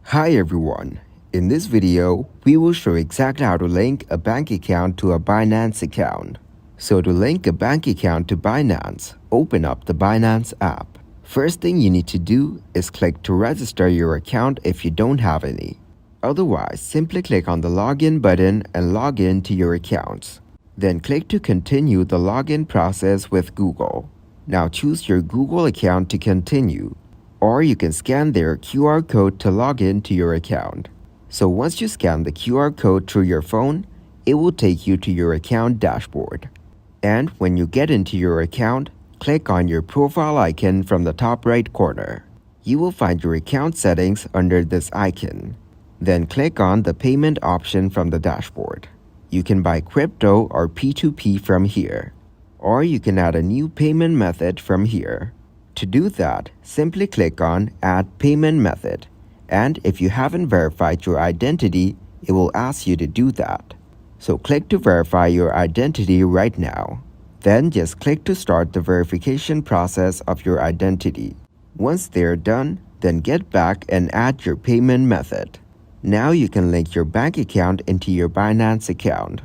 Hi everyone, in this video, we will show exactly how to link a bank account to a Binance account. So to link a bank account to Binance, open up the Binance app. First thing you need to do is click to register your account if you don't have any. Otherwise, simply click on the login button and log in to your accounts. Then click to continue the login process with Google. Now choose your Google account to continue. Or you can scan their QR code to log in to your account. So once you scan the QR code through your phone, it will take you to your account dashboard. And when you get into your account, click on your profile icon from the top right corner. You will find your account settings under this icon. Then click on the payment option from the dashboard. You can buy crypto or P2P from here. Or you can add a new payment method from here. To do that, simply click on Add Payment Method, and if you haven't verified your identity, it will ask you to do that. So click to verify your identity right now. Then just click to start the verification process of your identity. Once they're done, then get back and add your payment method. Now you can link your bank account into your Binance account.